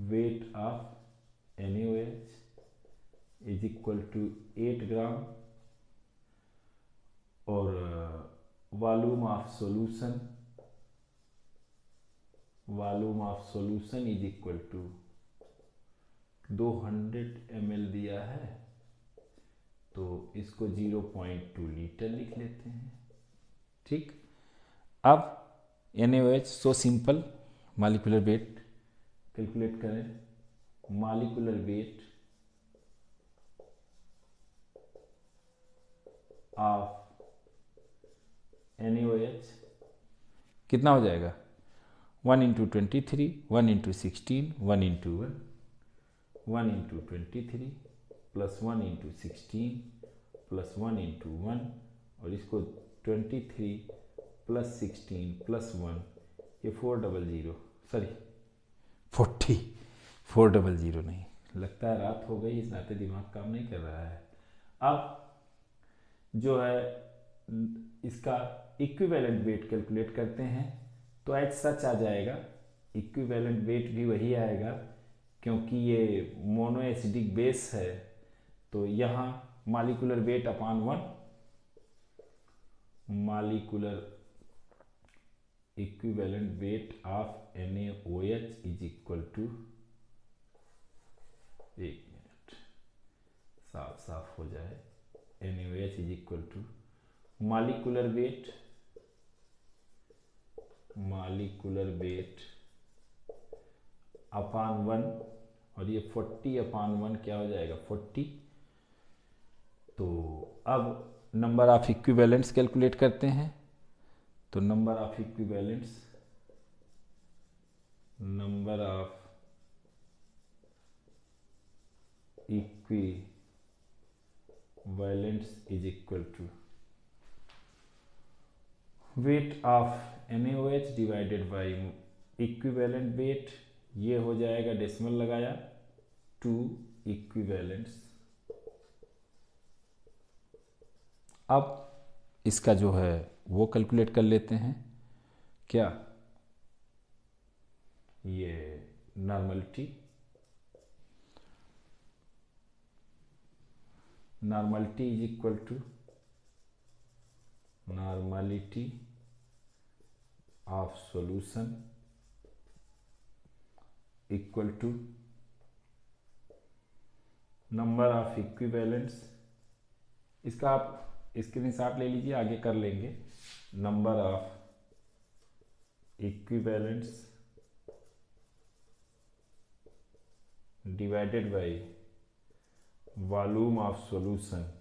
weight of NaOH is equal to 8 gram, और volume of solution, volume of solution is equal to 200 ml दिया है, तो इसको 0.2 लीटर लिख लेते हैं। ठीक, अब NaOH so simple, molecular weight calculate करें। मॉलिक्यूलर वेट ऑफ NaOH कितना हो जाएगा, 1 × 23, 1 × 16, 1 × 1, 1 × 23 प्लस 1 × 16 प्लस 1 × 1, और इसको 23 प्लस 16 प्लस 1, ये 400, सॉरी 400 नहीं, लगता है रात हो गई, इस नाते दिमाग काम नहीं कर रहा है। अब जो है इसका इक्विवेलेंट वेट कैलकुलेट करते हैं, तो एच सच आ जाएगा, इक्विवेलेंट वेट भी वही आएगा, क्योंकि ये मोनो एसिडिक बेस है, तो यहाँ molecular weight upon 1, molecular equivalent weight of NaOH is equal to, एक मिनट साफ साफ हो जाए, NaOH is equal to molecular weight, molecular weight upon 1, और ये 40 अपॉन 1 क्या हो जाएगा, 40। तो अब नंबर ऑफ इक्विवेलेंट्स कैलकुलेट करते हैं। तो number of equivalents, number of equivalents is equal to weight of NaOH divided by equivalent weight, ये हो जाएगा, डेसिमल लगाया, 2 इक्विवेलेंट्स। अब इसका जो है वो कैलकुलेट कर लेते हैं, क्या, ये normality, normality is equal to normality of solution equal to number of equivalents. इसका आप स्क्रीनशॉट ले लीजिए, आगे कर लेंगे। Number of equivalents divided by volume of solution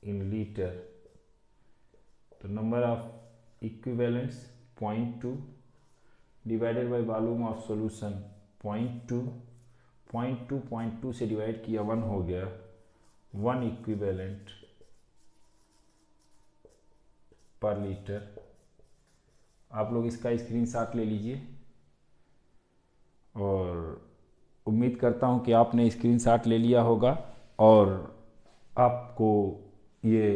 in litre. तो number of equivalents 0.2 divided by volume of solution 0.2 से divide किया 1 हो गया, 1 इक्विवेलेंट पर लीटर। आप लोग इसका स्क्रीनशॉट ले लीजिए और उम्मीद करता हूं कि आपने स्क्रीनशॉट ले लिया होगा और आपको ये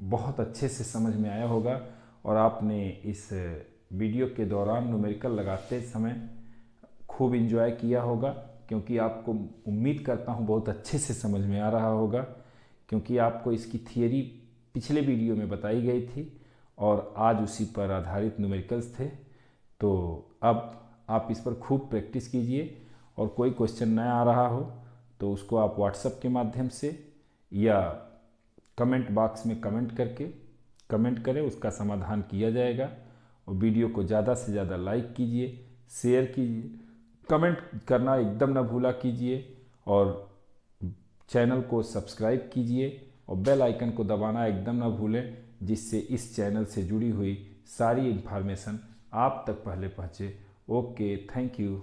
बहुत अच्छे से समझ में आया होगा और आपने इस वीडियो के दौरान न्यूमेरिकल लगाते समय खूब एंजॉय किया होगा, क्योंकि आपको उम्मीद करता हूँ बहुत अच्छे से समझ में आ रहा होगा, क्योंकि आपको इसकी थियरी पिछले वीडियो में बताई गई थी और आज उसी पर आधारित न्यूमेरिकल्स थे। तो अब आप इस पर खूब प्रैक्टिस कीजिए और कोई क्वेश्चन नया आ रहा हो तो उसको आप व्हाट्सएप के माध्यम से या कमेंट बॉक्स में कमेंट करें, उसका समाधान किया जाएगा। और वीडियो को ज़्यादा से ज़्यादा लाइक कीजिए, शेयर कीजिए, कमेंट करना एकदम ना भूला कीजिए और चैनल को सब्सक्राइब कीजिए और बेल आइकन को दबाना एकदम ना भूलें, जिससे इस चैनल से जुड़ी हुई सारी इन्फॉर्मेशन आप तक पहले पहुँचे। Okay, thank you.